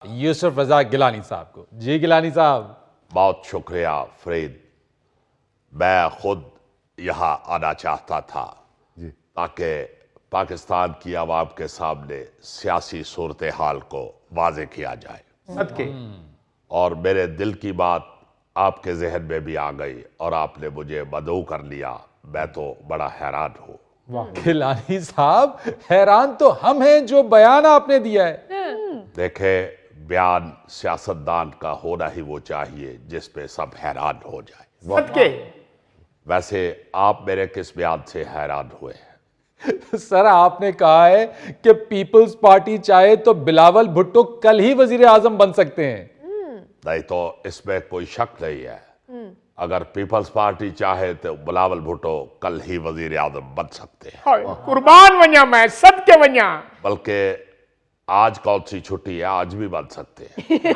یوسف رضا گیلانی صاحب کو. جی گیلانی صاحب. بہت شکریہ فرید. میں خود یہاں آنا چاہتا تھا تاکہ پاکستان کی عوام کے سامنے سیاسی صورتحال کو واضح کیا جائے. صدقے. اور میرے دل کی بات آپ کے ذہن میں بھی آ گئی اور آپ نے مجھے مدعو کر لیا. میں تو بڑا حیران ہوں. گیلانی صاحب حیران تو ہم ہیں جو بیان آپ نے دیا ہے. دیکھیں بیان سیاستدان کا ہونا ہی وہ چاہیے جس پہ سب حیران ہو جائے. صدقے. ویسے آپ میرے کس بیان سے حیران ہوئے ہیں؟ سر آپ نے کہا ہے کہ پیپلز پارٹی چاہے تو بلاول بھٹو کل ہی وزیر اعظم بن سکتے ہیں. نہیں تو اس میں کوئی شک نہیں ہے. اگر پیپلز پارٹی چاہے تو بلاول بھٹو کل ہی وزیر اعظم بن سکتے ہیں. قربان ونیا میں صدقے ونیا. بلکہ آج کون سی چھٹی ہے، آج بھی بن سکتے ہیں.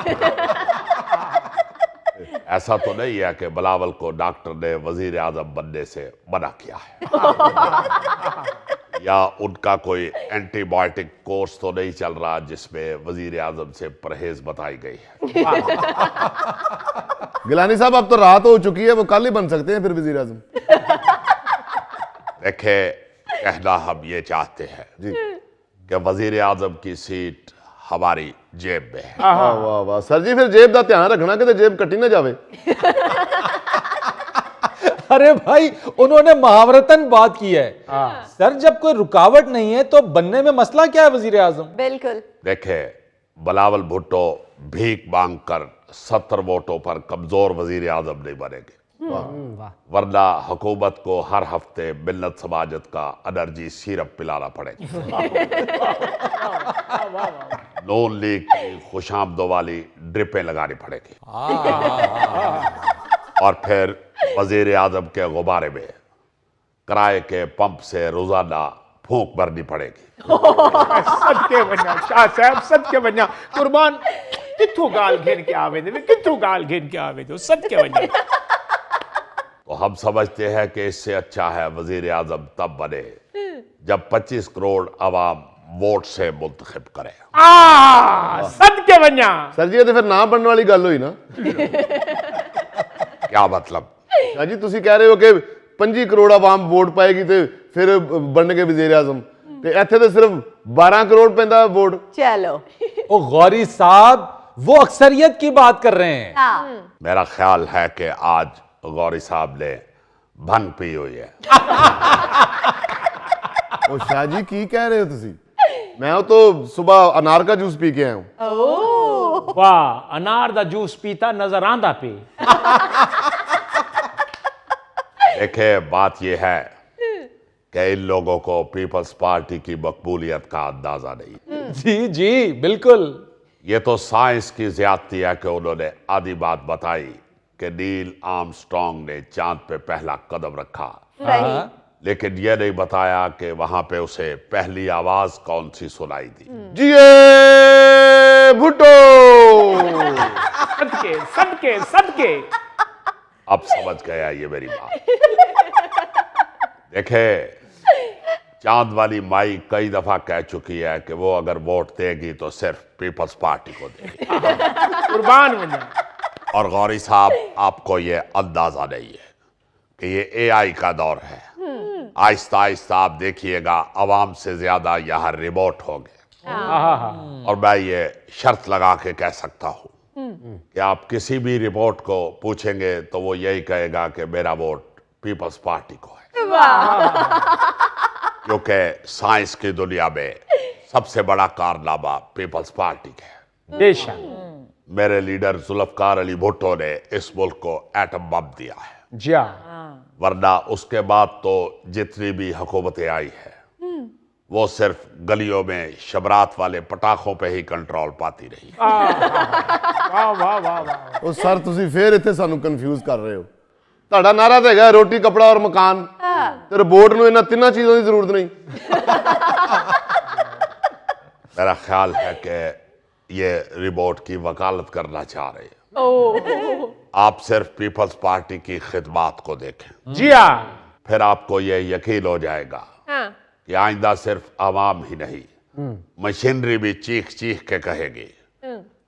ایسا تو نہیں ہے کہ بلاول کو ڈاکٹر نے وزیر اعظم بننے سے منع کیا ہے یا ان کا کوئی اینٹی بائیوٹک کورس تو نہیں چل رہا جس میں وزیر اعظم سے پرہیز بتائی گئی ہے. گیلانی صاحب اب تو رات ہو چکی ہے، وہ کل ہی بن سکتے ہیں پھر وزیر اعظم. دیکھیں کہنا ہم یہ چاہتے ہیں کہ وزیر اعظم کی سیٹ ہماری جیب میں ہے. واہ واہ واہ سر جی، پھر جیب دا دھیان رکھنا کہ جیب کٹی نہ جاوے. ارے بھائی انہوں نے محاورتاً بات کی ہے. سر جب کوئی رکاوٹ نہیں ہے تو بننے میں مسئلہ کیا ہے وزیر اعظم؟ بالکل. دیکھیں بلاول بھٹو بھیک مانگ کر 70 ووٹوں پر کمزور وزیر اعظم نہیں بنے گے، ورنہ حکومت کو ہر ہفتے ملت سماجت کا انرجی سیرپ پلانا پڑے گا. نون لیگ کی خوش آمدوں والی ڈرپیں لگانی پڑے گی اور پھر وزیر اعظم کے غبارے میں کرائے کے پمپ سے روزانہ پھونک بھرنی پڑے گی. صدقے ونیا شاہ صاحب صدقے ونیا. قربان کتھو گال گھن کے آوے دے کتھو گال گھن کے آوے دے صدقے ونیا. تو ہم سمجھتے ہیں کہ اس سے اچھا ہے وزیر اعظم تب بنے جب 25 کروڑ عوام ووٹ سے منتخب کرے. صدقے ونیا. سر جی یہ تو پھر نہ بننے والی گل ہوئی نا. کیا مطلب؟ شاہ جی تسی کہہ رہے ہو کہ 25 کروڑ عوام ووٹ پائے گی تو پھر بن کے وزیر اعظم، تے ایتھے تو صرف 12 کروڑ پیندا ووٹ. چلو او غوری صاحب وہ اکثریت کی بات کر رہے ہیں. میرا خیال ہے کہ آج غوری صاحب نے بھنگ پی ہوئی ہے. او شاہ جی کی کہہ رہے ہو تسی؟ میں تو صبح انار کا جوس پی کے آیا ہوں. واہ انار دا جوس پیتا نظر آندا پہ. دیکھیں بات یہ ہے کہ ان لوگوں کو پیپلز پارٹی کی مقبولیت کا اندازہ نہیں. جی جی بالکل. یہ تو سائنس کی زیادتی ہے کہ انہوں نے آدھی بات بتائی کہ نیل آرمسٹرانگ نے چاند پہ پہلا قدم رکھا، لیکن یہ نہیں بتایا کہ وہاں پہ اسے پہلی آواز کون سی سنائی دی. جیے بھٹو. صدقے صدقے صدقے. اب سمجھ گیا یہ میری بات. دیکھیں چاند والی مائی کئی دفعہ کہہ چکی ہے کہ وہ اگر ووٹ دے گی تو صرف پیپلز پارٹی کو دے گی. قربان ونیا. اور غوری صاحب آپ کو یہ اندازہ نہیں ہے کہ یہ اے آئی کا دور ہے. آہستہ آہستہ آپ دیکھیے گا عوام سے زیادہ یہاں ریموٹ ہوں گے. اور میں یہ شرط لگا کے کہہ سکتا ہوں کہ آپ کسی بھی ریموٹ کو پوچھیں گے تو وہ یہی کہے گا کہ میرا ووٹ پیپلز پارٹی کو ہے. کیونکہ سائنس کی دنیا میں سب سے بڑا کارنامہ پیپلز پارٹی کا ہے. بے شک. میرے لیڈر ذوالفقار علی بھٹو نے اس ملک کو ایٹم بم دیا ہے. جی ورنہ اس کے بعد تو جتنی بھی حکومتیں آئی ہیں وہ صرف گلیوں میں شبرات والے پٹاخوں پہ ہی کنٹرول پاتی رہی. واہ واہ واہ واہ. او سر تسی پھر اتنے سانو کنفیوز کر رہے ہو. تہاڈا نعرہ تے ہے روٹی کپڑا اور مکان، تے ربوٹ نو انہاں تیناں چیزوں دی ضرورت نہیں. میرا خیال ہے کہ یہ ریموٹ کی وکالت کرنا چاہ رہے ہیں. آپ صرف پیپلز پارٹی کی خدمات کو دیکھیں. جی ہاں. پھر آپ کو یہ یقین ہو جائے گا کہ آئندہ صرف عوام ہی نہیں مشینری بھی چیخ چیخ کے کہے گی